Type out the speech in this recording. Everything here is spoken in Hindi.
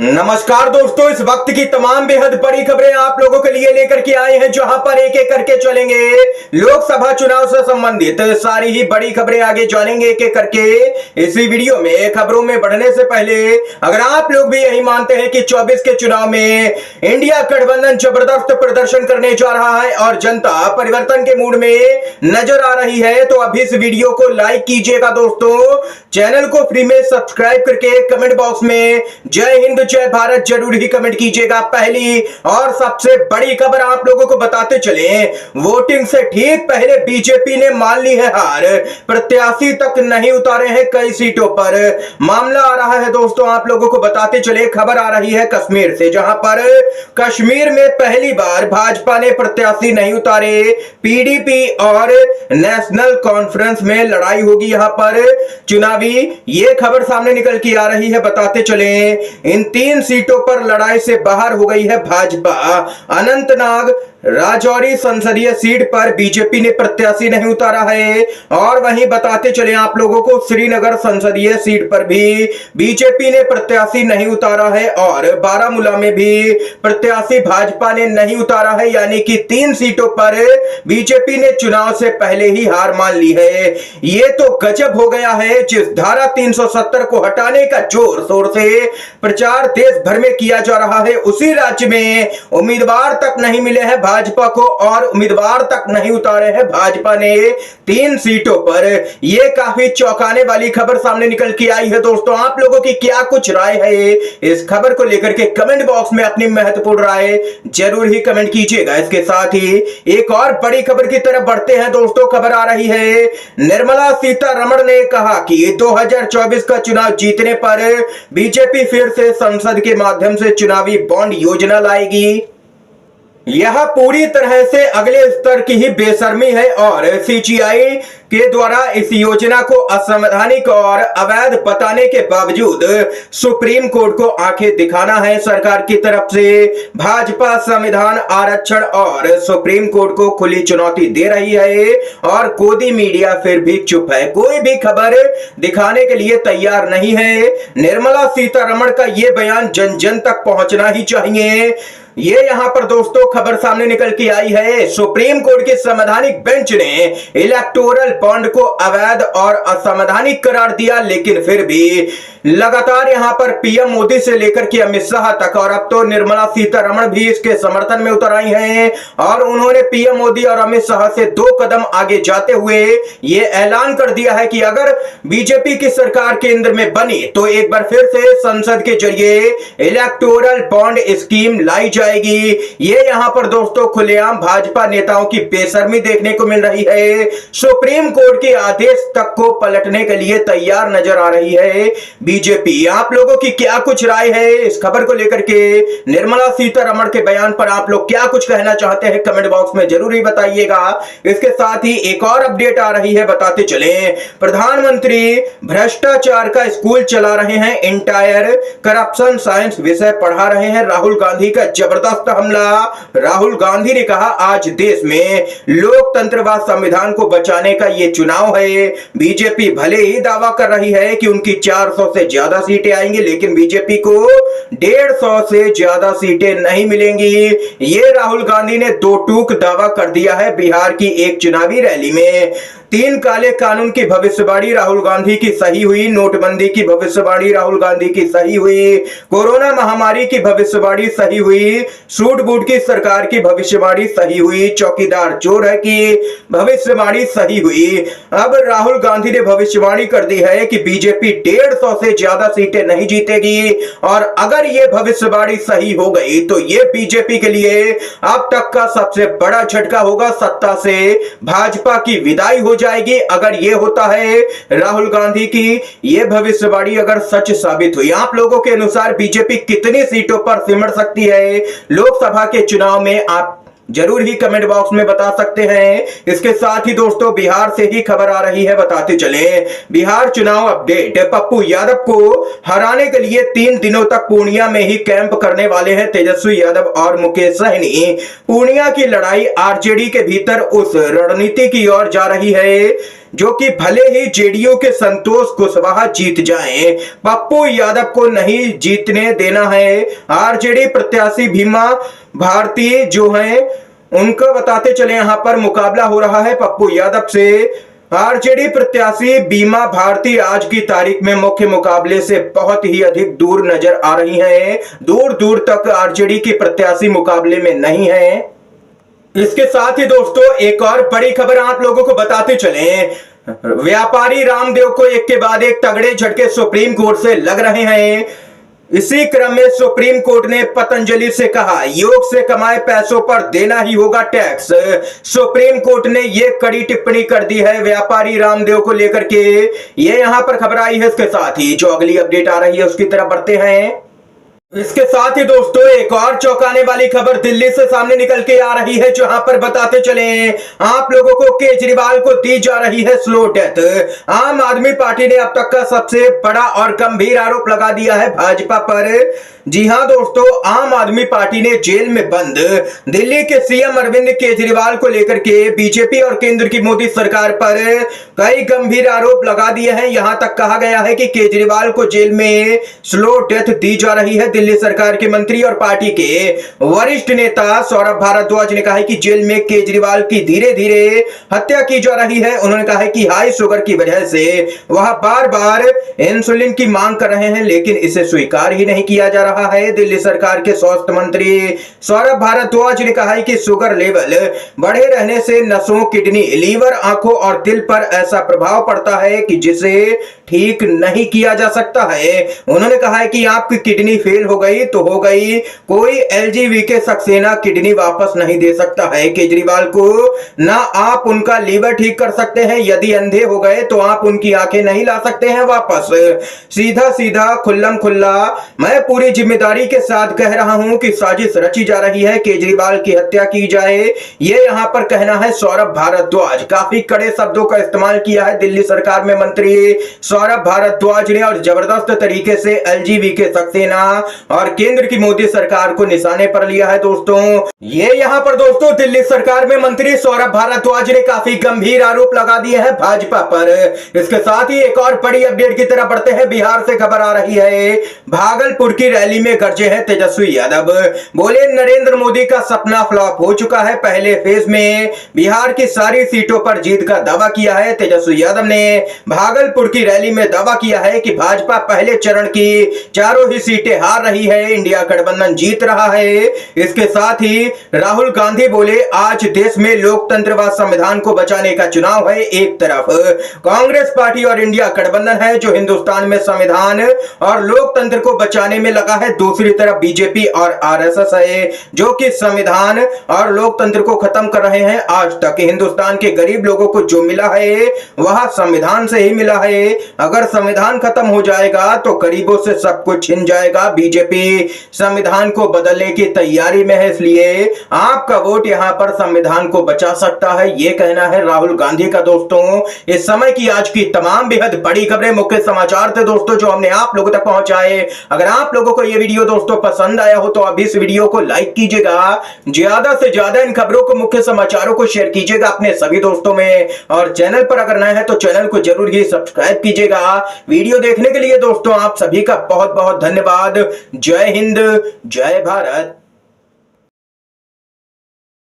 नमस्कार दोस्तों, इस वक्त की तमाम बेहद बड़ी खबरें आप लोगों के लिए लेकर के आए हैं, जहां पर एक एक करके चलेंगे लोकसभा चुनाव से संबंधित सारी ही बड़ी खबरें आगे जानेंगे एक एक करके इसी वीडियो में। खबरों में बढ़ने से पहले अगर आप लोग भी यही मानते हैं कि 24 के चुनाव में इंडिया गठबंधन जबरदस्त प्रदर्शन करने जा रहा है और जनता परिवर्तन के मूड में नजर आ रही है, तो अभी इस वीडियो को लाइक कीजिएगा दोस्तों। चैनल को फ्री में सब्सक्राइब करके कमेंट बॉक्स में जय हिंद जय भारत जरूर ही कमेंट कीजिएगा। पहली और सबसे बड़ी खबर आप लोगों को बताते चले, वोटिंग से ठीक पहले बीजेपी ने मान ली है हार, प्रत्याशी तक नहीं उतारे हैं कई सीटों पर। मामला आ रहा है दोस्तों, आप लोगों को बताते चले, खबर आ रही है कश्मीर से, जहां पर कश्मीर में पहली बार भाजपा ने प्रत्याशी नहीं उतारे। पीडीपी और नेशनल कॉन्फ्रेंस में लड़ाई होगी यहां पर चुनावी, ये खबर सामने निकल के आ रही है। बताते चले, इन 3 सीटों पर लड़ाई से बाहर हो गई है भाजपा। अनंतनाग राजौरी संसदीय सीट पर बीजेपी ने प्रत्याशी नहीं उतारा है, और वहीं बताते चले आप लोगों को, श्रीनगर संसदीय सीट पर भी बीजेपी ने प्रत्याशी नहीं उतारा है, और बारामूला में भी प्रत्याशी भाजपा ने नहीं उतारा है। यानी कि 3 सीटों पर बीजेपी ने चुनाव से पहले ही हार मान ली है। ये तो गजब हो गया है। जिस धारा 370 को हटाने का जोर शोर से प्रचार देश भर में किया जा रहा है, उसी राज्य में उम्मीदवार तक नहीं मिले हैं भाजपा को, और उम्मीदवार तक नहीं उतारे हैं भाजपा ने 3 सीटों पर। यह काफी चौंकाने वाली खबर सामने निकल के आई है दोस्तों। आप लोगों की क्या कुछ राय है इस खबर को लेकर के कमेंट बॉक्स में अपनी महत्वपूर्ण राय जरूर ही कमेंट कीजिएगा। इसके साथ ही एक और बड़ी खबर की तरफ बढ़ते हैं दोस्तों। खबर आ रही है, निर्मला सीतारमण ने कहा कि 2024 का चुनाव जीतने पर बीजेपी फिर से संसद के माध्यम से चुनावी बॉन्ड योजना लाएगी। यह पूरी तरह से अगले स्तर की ही बेशर्मी है, और सीजीआई के द्वारा इस योजना को असंवैधानिक और अवैध बताने के बावजूद सुप्रीम कोर्ट को आंखें दिखाना है सरकार की तरफ से। भाजपा संविधान, आरक्षण और सुप्रीम कोर्ट को खुली चुनौती दे रही है, और गोदी मीडिया फिर भी चुप है, कोई भी खबर दिखाने के लिए तैयार नहीं है। निर्मला सीतारमण का यह बयान जन जन तक पहुंचना ही चाहिए। ये यहां पर दोस्तों खबर सामने निकल के आई है, सुप्रीम कोर्ट के संवैधानिक बेंच ने इलेक्टोरल बॉन्ड को अवैध और असंवैधानिक करार दिया, लेकिन फिर भी लगातार यहां पर पीएम मोदी से लेकर के अमित शाह तक, और अब तो निर्मला सीतारमण भी इसके समर्थन में उतर आई हैं, और उन्होंने पीएम मोदी और अमित शाह से 2 कदम आगे जाते हुए ये ऐलान कर दिया है कि अगर बीजेपी की सरकार केंद्र में बनी तो एक बार फिर से संसद के जरिए इलेक्टोरल बॉन्ड स्कीम लाई जाएगी। ये यहां पर दोस्तों खुलेआम भाजपा नेताओं की बेशर्मी देखने को मिल रही है। सुप्रीम कोर्ट के आदेश तक को पलटने के लिए तैयार नजर आ रही है बीजेपी। आप लोगों की क्या कुछ राय है इस खबर को लेकर के? निर्मला सीतारमण के बयान पर आप लोग क्या कुछ कहना चाहते हैं कमेंट बॉक्स में जरूर ही बताइएगा। इसके साथ ही एक और अपडेट आ रही है, बताते चले, प्रधानमंत्री भ्रष्टाचार का स्कूल चला रहे हैं, इंटायर करप्शन साइंस विषय पढ़ा रहे हैं। राहुल गांधी का जबरदस्त हमला। राहुल गांधी ने कहा, आज देश में लोकतंत्र व संविधान को बचाने का ये चुनाव है। बीजेपी भले ही दावा कर रही है कि उनकी 400 से ज्यादा सीटें आएंगी, लेकिन बीजेपी को 150 से ज्यादा सीटें नहीं मिलेंगी। ये राहुल गांधी ने 2 टूक दावा कर दिया है बिहार की एक चुनावी रैली में। 3 काले कानून की भविष्यवाणी राहुल गांधी की सही हुई, नोटबंदी की भविष्यवाणी राहुल गांधी की सही हुई, कोरोना महामारी की भविष्यवाणी सही हुई, सूट बूट की सरकार की भविष्यवाणी सही हुई, चौकीदार चोर है की भविष्यवाणी सही हुई। अब राहुल गांधी ने भविष्यवाणी कर दी है कि बीजेपी 150 से ज्यादा सीटें नहीं जीतेगी, और अगर ये भविष्यवाणी सही हो गई तो ये बीजेपी के लिए अब तक का सबसे बड़ा झटका होगा। सत्ता से भाजपा की विदाई हो जाएगी अगर ये होता है। राहुल गांधी की ये भविष्यवाणी अगर सच साबित हुई, आप लोगों के अनुसार बीजेपी कितनी सीटों पर सिमट सकती है लोकसभा के चुनाव में? आप जरूर ही कमेंट बॉक्स में बता सकते हैं। इसके साथ ही दोस्तों बिहार से ही खबर आ रही है, बताते चले, बिहार चुनाव अपडेट। पप्पू यादव को हराने के लिए 3 दिनों तक पूर्णिया में ही कैंप करने वाले हैं तेजस्वी यादव और मुकेश सहनी। पूर्णिया की लड़ाई आरजेडी के भीतर उस रणनीति की ओर जा रही है जो कि भले ही जेडीयू के संतोष कुशवाहा जीत जाएं, पप्पू यादव को नहीं जीतने देना है। आरजेडी प्रत्याशी भीमा भारती जो हैं उनको बताते चले, यहां पर मुकाबला हो रहा है पप्पू यादव से। आरजेडी प्रत्याशी बीमा भारती आज की तारीख में मुख्य मुकाबले से बहुत ही अधिक दूर नजर आ रही हैं। दूर दूर तक आरजेडी की प्रत्याशी मुकाबले में नहीं है। इसके साथ ही दोस्तों एक और बड़ी खबर आप लोगों को बताते चले, व्यापारी रामदेव को एक के बाद एक तगड़े झटके सुप्रीम कोर्ट से लग रहे हैं। इसी क्रम में सुप्रीम कोर्ट ने पतंजलि से कहा, योग से कमाए पैसों पर देना ही होगा टैक्स। सुप्रीम कोर्ट ने यह कड़ी टिप्पणी कर दी है व्यापारी रामदेव को लेकर के। ये यहां पर खबर आई है। इसके साथ ही जो अगली अपडेट आ रही है उसकी तरफ बढ़ते हैं। इसके साथ ही दोस्तों एक और चौंकाने वाली खबर दिल्ली से सामने निकल के आ रही है, जहां पर बताते चले आप लोगों को केजरीवाल को दी जा रही है स्लो डेथ। आम आदमी पार्टी ने अब तक का सबसे बड़ा और गंभीर आरोप लगा दिया है भाजपा पर। जी हां दोस्तों, आम आदमी पार्टी ने जेल में बंद दिल्ली के सीएम अरविंद केजरीवाल को लेकर के बीजेपी और केंद्र की मोदी सरकार पर कई गंभीर आरोप लगा दिए हैं। यहां तक कहा गया है कि केजरीवाल को जेल में स्लो डेथ दी जा रही है। दिल्ली सरकार के मंत्री और पार्टी के वरिष्ठ नेता सौरभ भारद्वाज ने कहा है कि जेल में केजरीवाल की धीरे धीरे हत्या की जा रही है। उन्होंने कहा है कि हाई शुगर की वजह से वह बार बार इंसुलिन की मांग कर रहे हैं, लेकिन इसे स्वीकार ही नहीं किया जा रहा है। दिल्ली सरकार के स्वास्थ्य मंत्री सौरभ भारद्वाज ने कहा है कि शुगर लेवल बढ़े रहने से नसों, किडनी, लीवर, आंखों और दिल पर ऐसा प्रभाव पड़ता है कि जिसे ठीक नहीं किया जा सकता है। उन्होंने कहा है कि आपकी किडनी फेल हो गई तो हो गई, कोई एलजीवीके सक्सेना किडनी वापस नहीं दे सकता है। केजरीवाल को ना आप उनका लीवर ठीक कर सकते हैं, यदि अंधे हो गए तो आप उनकी आंखें नहीं ला सकते हैं वापस। सीधा सीधा खुल्लम खुल्ला मैं पूरी जिम्मेदारी के साथ कह रहा हूं कि साजिश रची जा रही है, केजरीवाल की हत्या की जाए, ये यहां पर कहना है सौरभ भारद्वाज। काफी कड़े शब्दों का इस्तेमाल किया है दिल्ली सरकार में मंत्री सौरभ भारद्वाज ने और जबरदस्त तरीके से एलजीवीके सक्सेना और केंद्र की मोदी सरकार को निशाने पर लिया है। दोस्तों ये यहां पर दोस्तों दिल्ली सरकार में मंत्री सौरभ भारद्वाज ने काफी गंभीर आरोप लगा दिए हैं भाजपा पर। इसके साथ ही एक और बड़ी अपडेट की तरफ बढ़ते हैं। बिहार से खबर आ रही है, भागलपुर की रैली में गरजे हैं तेजस्वी यादव। बोले नरेंद्र मोदी का सपना फ्लॉप हो चुका है। पहले फेज में बिहार की सारी सीटों पर जीत का दावा किया है। तेजस्वी यादव ने भागलपुर की रैली में दावा किया है कि भाजपा पहले चरण की चारों ही सीटें हार रही है, इंडिया गठबंधन जीत रहा है। इसके साथ ही राहुल गांधी बोले आज देश में लोकतंत्र व संविधान को बचाने का चुनाव है। एक तरफ कांग्रेस पार्टी और इंडिया गठबंधन है जो हिंदुस्तान में संविधान और लोकतंत्र को बचाने में लगा है। दूसरी तरफ बीजेपी और आरएसएस है जो कि संविधान और लोकतंत्र को खत्म कर रहे हैं। आज तक हिंदुस्तान के गरीब लोगों को जो मिला है वह संविधान से ही मिला है। अगर संविधान खत्म हो जाएगा तो गरीबों से सब कुछ छिन जाएगा। बीजेपी संविधान को बदलने की तैयारी में है, इसलिए आपका वोट यहां पर संविधान को बचा सकता है, यह कहना है राहुल गांधी का। दोस्तों इस समय की आज की तमाम बेहद बड़ी खबरें, मुख्य समाचार थे दोस्तों जो हमने आप लोगों तक पहुंचाए। अगर आप लोगों को यह वीडियो दोस्तों पसंद आया हो तो अभी इस वीडियो को लाइक कीजिएगा, ज्यादा से ज्यादा इन खबरों को, मुख्य समाचारों को शेयर कीजिएगा अपने सभी दोस्तों में, और चैनल पर अगर नए हैं तो चैनल को जरूर ही सब्सक्राइब कीजिएगा। वीडियो देखने के लिए दोस्तों आप सभी का बहुत बहुत धन्यवाद। जय हिंद, जय भारत।